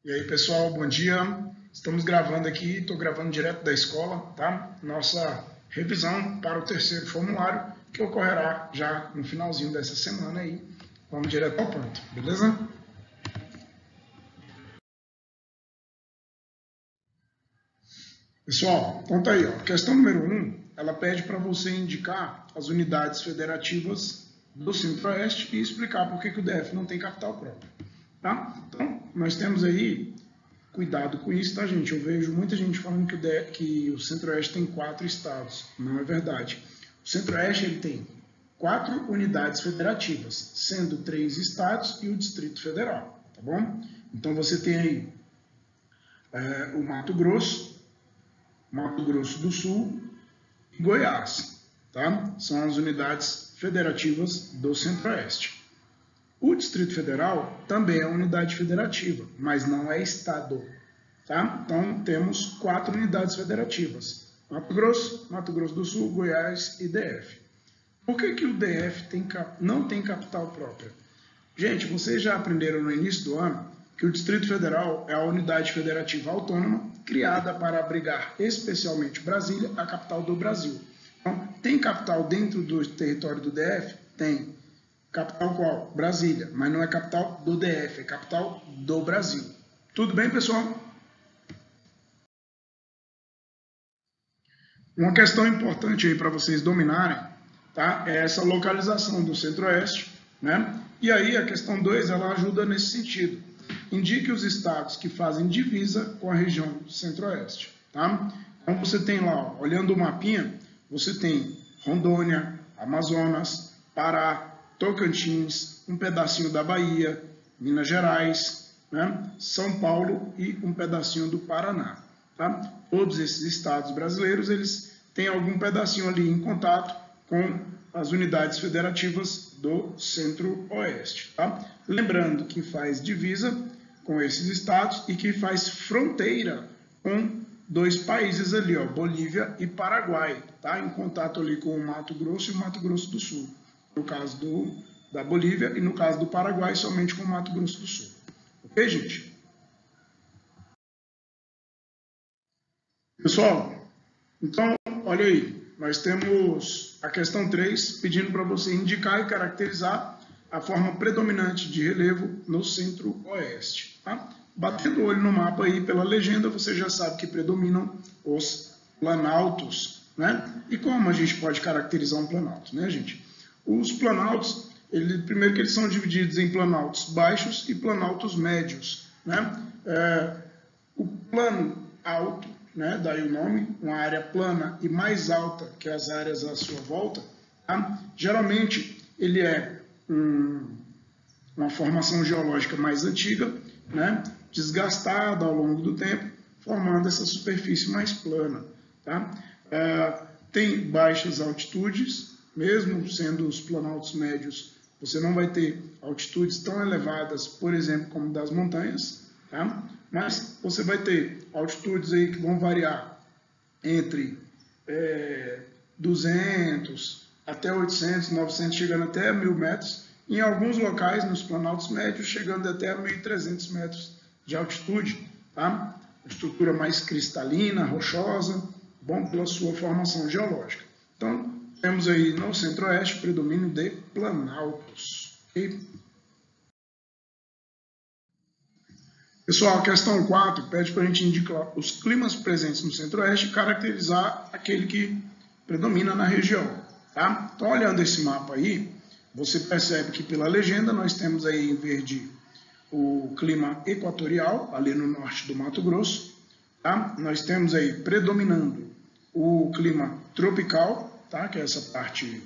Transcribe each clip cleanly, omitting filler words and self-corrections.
E aí, pessoal, bom dia. Estamos gravando aqui, estou gravando direto da escola, tá? Nossa revisão para o terceiro formulário, que ocorrerá já no finalzinho dessa semana aí. Vamos direto ao ponto, beleza? Pessoal, então tá aí, ó. Questão número 1, ela pede para você indicar as unidades federativas do Centro-Oeste e explicar por que o DF não tem capital própria, tá? Então, nós temos aí, cuidado com isso, tá, gente? Eu vejo muita gente falando que o Centro-Oeste tem 4 estados. Não é verdade. O Centro-Oeste ele tem 4 unidades federativas, sendo 3 estados e o Distrito Federal, tá bom? Então, você tem aí o Mato Grosso do Sul e Goiás, tá? São as unidades federativas do Centro-Oeste. O Distrito Federal também é uma unidade federativa, mas não é estado, tá? Então, temos 4 unidades federativas: Mato Grosso do Sul, Goiás e DF. Por que o DF não tem capital própria? Gente, vocês já aprenderam no início do ano que o Distrito Federal é a unidade federativa autônoma criada para abrigar especialmente Brasília, a capital do Brasil. Então, tem capital dentro do território do DF? Tem. Capital qual? Brasília, mas não é capital do DF, é capital do Brasil. Tudo bem, pessoal? Uma questão importante aí para vocês dominarem, tá? É essa localização do Centro-Oeste, né? E aí a questão 2, ela ajuda nesse sentido. Indique os estados que fazem divisa com a região Centro-Oeste, tá? Então você tem lá, ó, olhando o mapinha, você tem Rondônia, Amazonas, Pará, Tocantins, um pedacinho da Bahia, Minas Gerais, né? São Paulo e um pedacinho do Paraná, tá? Todos esses estados brasileiros, eles têm algum pedacinho ali em contato com as unidades federativas do Centro-Oeste, tá? Lembrando que faz divisa com esses estados e que faz fronteira com 2 países ali, ó, Bolívia e Paraguai, tá? Em contato ali com o Mato Grosso e o Mato Grosso do Sul. No caso da Bolívia e no caso do Paraguai, somente com o Mato Grosso do Sul. Ok, gente? Pessoal, então, olha aí, nós temos a questão 3, pedindo para você indicar e caracterizar a forma predominante de relevo no Centro-Oeste. Tá? Batendo o olho no mapa aí pela legenda, você já sabe que predominam os planaltos, né? E como a gente pode caracterizar um planalto, né, gente? Os planaltos, primeiro que eles são divididos em planaltos baixos e planaltos médios, né? O plano alto, né, daí o nome, uma área plana e mais alta que as áreas à sua volta, tá? Geralmente ele é uma formação geológica mais antiga, né, desgastada ao longo do tempo, formando essa superfície mais plana. Tá? Tem baixas altitudes, mesmo sendo os planaltos médios, você não vai ter altitudes tão elevadas, por exemplo, como das montanhas, tá? Mas você vai ter altitudes aí que vão variar entre 200 até 800, 900, chegando até 1.000 metros, em alguns locais, nos planaltos médios, chegando até 1.300 metros de altitude, tá? Estrutura mais cristalina, rochosa, bom pela sua formação geológica. Então, temos aí no Centro-Oeste predomínio de planaltos. Okay? Pessoal, a questão 4 pede para a gente indicar os climas presentes no Centro-Oeste e caracterizar aquele que predomina na região. Tá? Então, olhando esse mapa aí, você percebe que pela legenda nós temos aí em verde o clima equatorial, ali no norte do Mato Grosso. Tá? Nós temos aí predominando o clima tropical, tá? Que é essa parte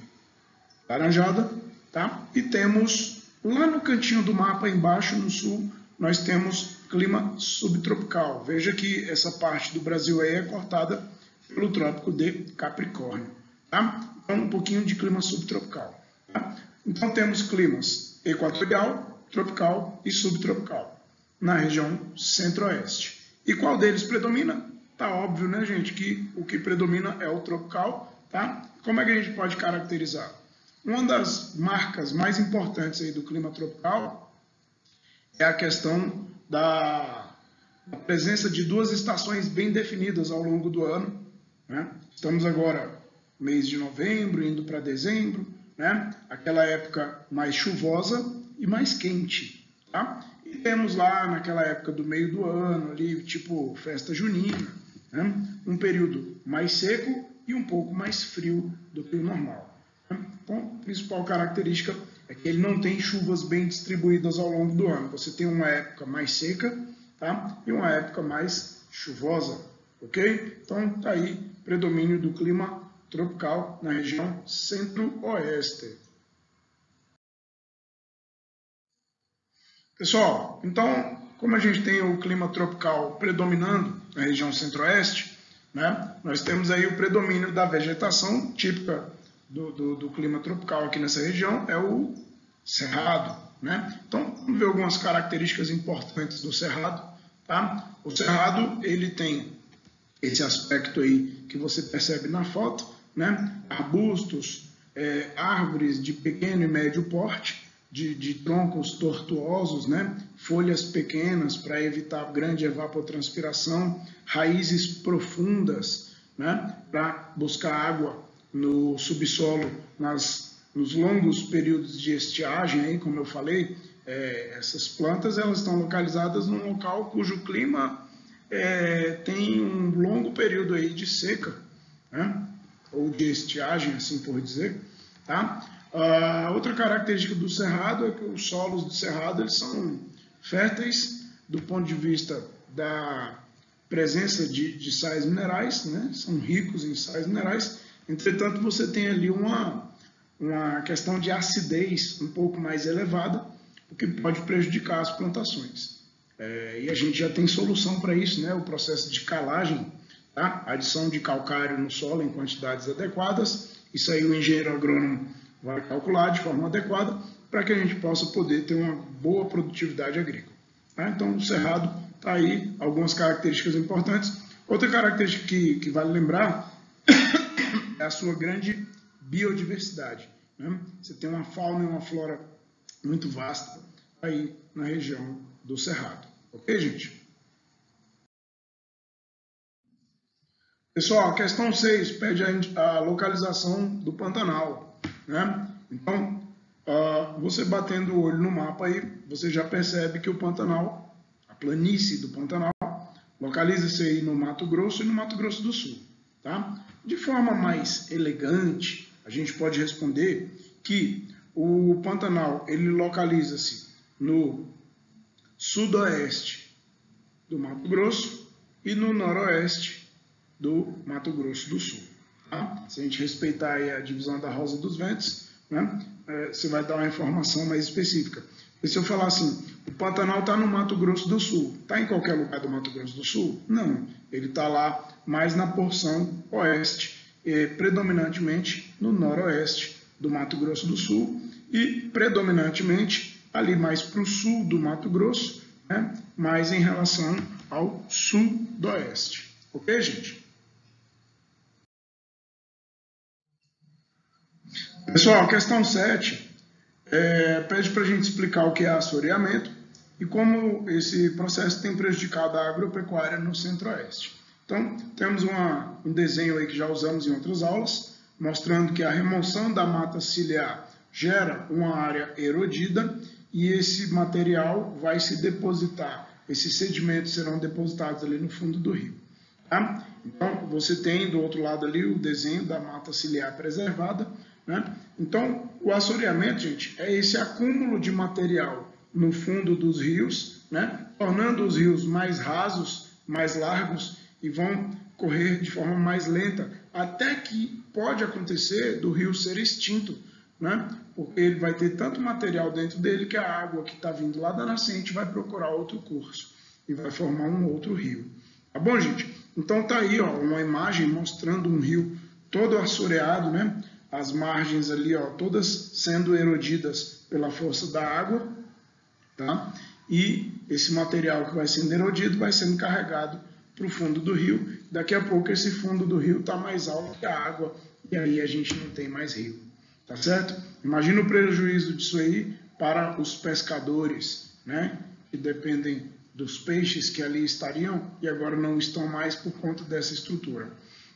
laranjada. Tá? E temos lá no cantinho do mapa, embaixo no sul, nós temos clima subtropical. Veja que essa parte do Brasil aí é cortada pelo Trópico de Capricórnio. Tá? Então, um pouquinho de clima subtropical. Tá? Então, temos climas equatorial, tropical e subtropical na região Centro-Oeste. E qual deles predomina? Tá óbvio, né, gente, que o que predomina é o tropical. Tá? Como é que a gente pode caracterizar? Uma das marcas mais importantes aí do clima tropical é a questão da a presença de duas estações bem definidas ao longo do ano, né? Estamos agora mês de novembro, indo para dezembro, né? Aquela época mais chuvosa e mais quente, tá? E temos lá naquela época do meio do ano, ali, tipo festa junina, né? Um período mais seco e um pouco mais frio do que o normal. Né? Então, a principal característica é que ele não tem chuvas bem distribuídas ao longo do ano. Você tem uma época mais seca, tá? E uma época mais chuvosa, ok? Então, tá aí predomínio do clima tropical na região centro-oeste. Pessoal, então, como a gente tem o clima tropical predominando na região centro-oeste, né, nós temos aí o predomínio da vegetação típica do clima tropical aqui nessa região, é o cerrado. Né? Então, vamos ver algumas características importantes do cerrado. Tá? O cerrado, ele tem esse aspecto aí que você percebe na foto, né? Arbustos, árvores de pequeno e médio porte, de troncos tortuosos, né? Folhas pequenas para evitar grande evapotranspiração, raízes profundas, né? Para buscar água no subsolo nos longos períodos de estiagem, aí, como eu falei, essas plantas elas estão localizadas num local cujo clima tem um longo período aí de seca, né? Ou de estiagem, assim por dizer. Tá? Outra característica do cerrado é que os solos do cerrado eles são férteis do ponto de vista da presença de sais minerais, né? São ricos em sais minerais. Entretanto, você tem ali uma questão de acidez um pouco mais elevada, o que pode prejudicar as plantações. E a gente já tem solução para isso, né? O processo de calagem, tá? Adição de calcário no solo em quantidades adequadas. Isso aí o engenheiro agrônomo vai calcular de forma adequada para que a gente possa poder ter uma boa produtividade agrícola. Tá? Então, o cerrado está aí, algumas características importantes. Outra característica que vale lembrar é a sua grande biodiversidade. Né? Você tem uma fauna e uma flora muito vasta aí na região do cerrado. Ok, gente? Pessoal, a questão 6 pede a localização do Pantanal. Né? Então, você batendo o olho no mapa aí, você já percebe que o Pantanal, a planície do Pantanal, localiza-se aí no Mato Grosso e no Mato Grosso do Sul. Tá? De forma mais elegante, a gente pode responder que o Pantanal ele localiza-se no sudoeste do Mato Grosso e no noroeste do Mato Grosso do Sul. Tá? Se a gente respeitar aí a divisão da Rosa dos Ventos, né, você vai dar uma informação mais específica. E se eu falar assim, o Pantanal está no Mato Grosso do Sul, está em qualquer lugar do Mato Grosso do Sul? Não, ele está lá mais na porção oeste, predominantemente no noroeste do Mato Grosso do Sul e predominantemente ali mais para o sul do Mato Grosso, né, mais em relação ao sudoeste. Ok, gente? Pessoal, questão 7 pede para a gente explicar o que é assoreamento e como esse processo tem prejudicado a agropecuária no centro-oeste. Então, temos um desenho aí que já usamos em outras aulas, mostrando que a remoção da mata ciliar gera uma área erodida e esse material vai se depositar, esses sedimentos serão depositados ali no fundo do rio. Tá? Então, você tem do outro lado ali o desenho da mata ciliar preservada. Né? Então, o assoreamento, gente, é esse acúmulo de material no fundo dos rios, né? Tornando os rios mais rasos, mais largos e vão correr de forma mais lenta, até que pode acontecer do rio ser extinto, né? Porque ele vai ter tanto material dentro dele que a água que está vindo lá da nascente vai procurar outro curso e vai formar um outro rio. Tá bom, gente? Então tá aí, ó, uma imagem mostrando um rio todo assoreado, né? As margens ali, ó, todas sendo erodidas pela força da água, tá? E esse material que vai sendo erodido vai sendo carregado para o fundo do rio. Daqui a pouco esse fundo do rio está mais alto que a água e aí a gente não tem mais rio, tá certo? Imagina o prejuízo disso aí para os pescadores, né? Que dependem dos peixes que ali estariam e agora não estão mais por conta dessa estrutura.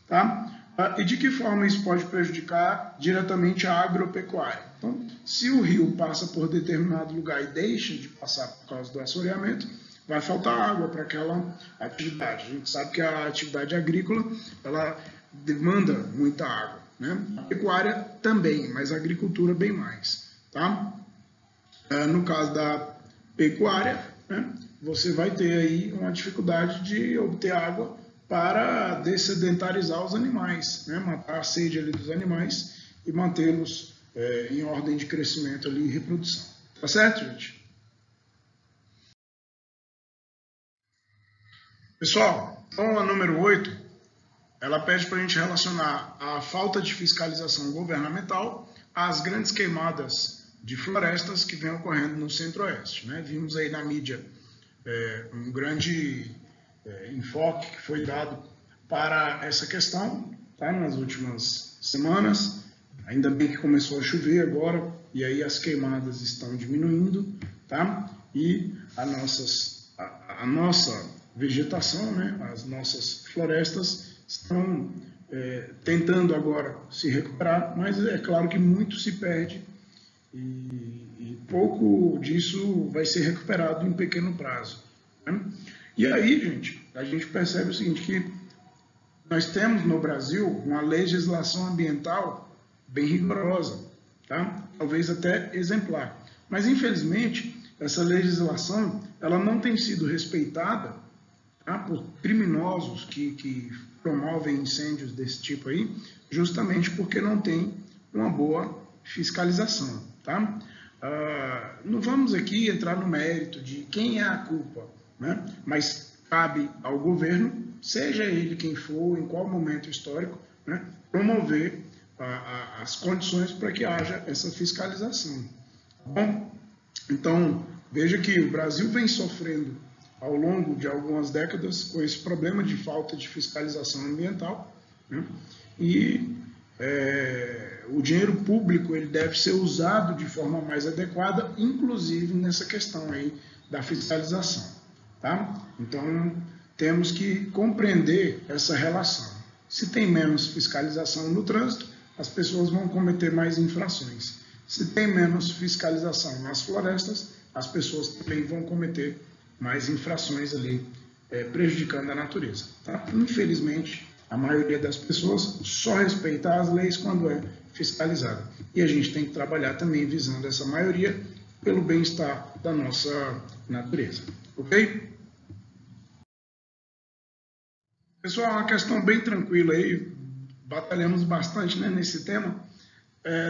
Tá? E de que forma isso pode prejudicar diretamente a agropecuária? Então, se o rio passa por determinado lugar e deixa de passar por causa do assoreamento, vai faltar água para aquela atividade. A gente sabe que a atividade agrícola ela demanda muita água, né? A pecuária também, mas a agricultura bem mais. Tá? No caso da pecuária, né, você vai ter aí uma dificuldade de obter água para dessedentarizar os animais, né, matar a sede ali dos animais e mantê-los em ordem de crescimento ali e reprodução. Tá certo, gente? Pessoal, então a número 8, ela pede para a gente relacionar a falta de fiscalização governamental às grandes queimadas de florestas que vem ocorrendo no Centro-Oeste, né? Vimos aí na mídia um grande enfoque que foi dado para essa questão, tá? Nas últimas semanas. Ainda bem que começou a chover agora e aí as queimadas estão diminuindo, tá? E a nossa vegetação, né? As nossas florestas estão tentando agora se recuperar, mas é claro que muito se perde e pouco disso vai ser recuperado em pequeno prazo, né? E aí, gente, a gente percebe o seguinte, que nós temos no Brasil uma legislação ambiental bem rigorosa, tá? Talvez até exemplar. Mas, infelizmente, essa legislação ela não tem sido respeitada, tá? Por criminosos que promovem incêndios desse tipo aí, justamente porque não tem uma boa fiscalização, tá? Não vamos aqui entrar no mérito de quem é a culpa, né? Mas cabe ao governo, seja ele quem for, em qual momento histórico, né? Promover as condições para que haja essa fiscalização. Tá bom? Então, veja que o Brasil vem sofrendo ao longo de algumas décadas com esse problema de falta de fiscalização ambiental, né? E o dinheiro público ele deve ser usado de forma mais adequada, inclusive nessa questão aí da fiscalização, tá? Então, temos que compreender essa relação. Se tem menos fiscalização no trânsito, as pessoas vão cometer mais infrações. Se tem menos fiscalização nas florestas, as pessoas também vão cometer mais infrações ali, prejudicando a natureza, tá? Infelizmente, a maioria das pessoas só respeita as leis quando é fiscalizada. E a gente tem que trabalhar também visando essa maioria pelo bem-estar da nossa natureza. Ok? Pessoal, uma questão bem tranquila aí, batalhamos bastante, né, nesse tema.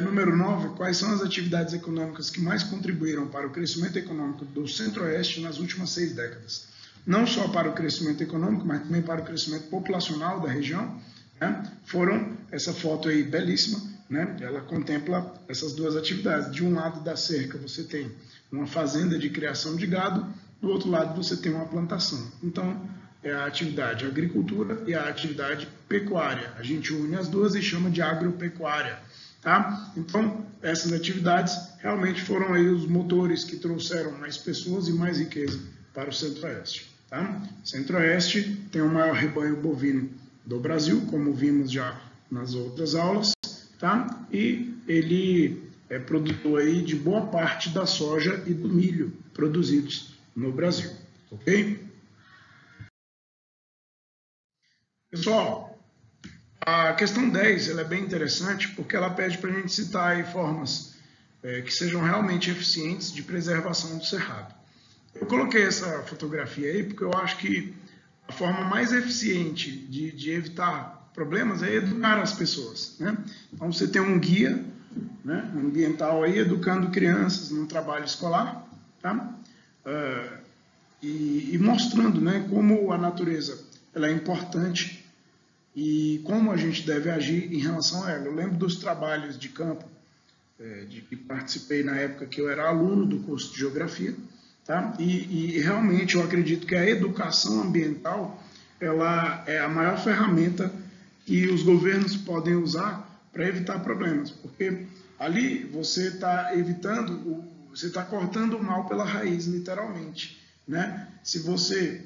Número 9, quais são as atividades econômicas que mais contribuíram para o crescimento econômico do Centro-Oeste nas últimas 6 décadas? Não só para o crescimento econômico, mas também para o crescimento populacional da região, né? Foram essa foto aí belíssima, né? Ela contempla essas duas atividades. De um lado da cerca você tem uma fazenda de criação de gado, do outro lado você tem uma plantação. Então, é a atividade agricultura e a atividade pecuária. A gente une as duas e chama de agropecuária, tá? Então, essas atividades realmente foram aí os motores que trouxeram mais pessoas e mais riqueza para o Centro-Oeste. Tá? Centro-Oeste tem o maior rebanho bovino do Brasil, como vimos já nas outras aulas, tá? E ele é produtor aí de boa parte da soja e do milho produzidos no Brasil, ok? Pessoal, a questão 10 ela é bem interessante porque ela pede para a gente citar aí formas que sejam realmente eficientes de preservação do cerrado. Eu coloquei essa fotografia aí porque eu acho que a forma mais eficiente de evitar problemas é educar as pessoas, né? Então você tem um guia, né, ambiental aí educando crianças no trabalho escolar, tá? E mostrando, né, como a natureza ela é importante e como a gente deve agir em relação a ela. Eu lembro dos trabalhos de campo de que participei na época que eu era aluno do curso de Geografia. Tá? E realmente eu acredito que a educação ambiental ela é a maior ferramenta que os governos podem usar para evitar problemas, porque ali você está evitando, você está cortando o mal pela raiz, literalmente. né? Se você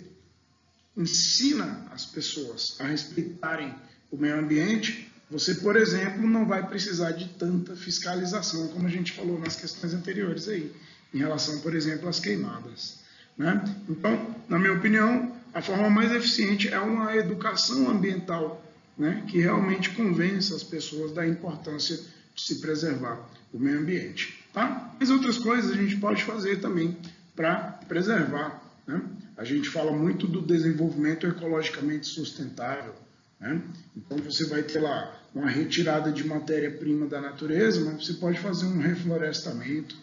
ensina as pessoas a respeitarem o meio ambiente, você, por exemplo, não vai precisar de tanta fiscalização, como a gente falou nas questões anteriores aí, em relação, por exemplo, às queimadas, né? Então, na minha opinião, a forma mais eficiente é uma educação ambiental, né, que realmente convença as pessoas da importância de se preservar o meio ambiente, tá? Mas outras coisas a gente pode fazer também para preservar, né? A gente fala muito do desenvolvimento ecologicamente sustentável, né? Então você vai ter lá uma retirada de matéria-prima da natureza, mas você pode fazer um reflorestamento,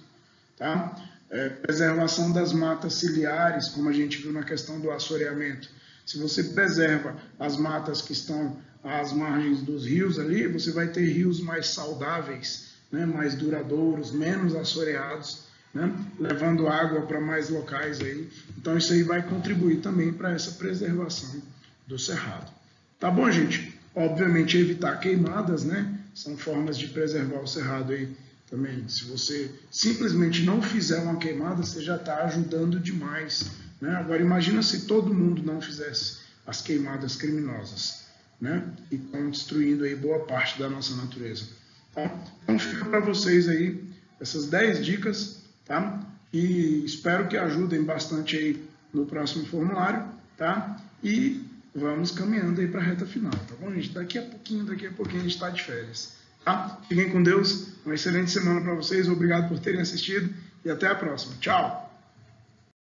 tá? Preservação das matas ciliares, como a gente viu na questão do assoreamento. Se você preserva as matas que estão às margens dos rios ali, você vai ter rios mais saudáveis, né? Mais duradouros, menos assoreados, né? Levando água para mais locais aí. Então isso aí vai contribuir também para essa preservação do cerrado. Tá bom, gente? Obviamente evitar queimadas, né? São formas de preservar o cerrado aí também. Se você simplesmente não fizer uma queimada, você já está ajudando demais, né? Agora imagina se todo mundo não fizesse as queimadas criminosas, né? E estão destruindo aí boa parte da nossa natureza. Tá? Então fica para vocês aí essas 10 dicas, tá? E espero que ajudem bastante aí no próximo formulário, tá? E vamos caminhando aí para a reta final, tá bom, gente? Daqui a pouquinho a gente está de férias, tá? Fiquem com Deus, uma excelente semana para vocês, obrigado por terem assistido e até a próxima. Tchau!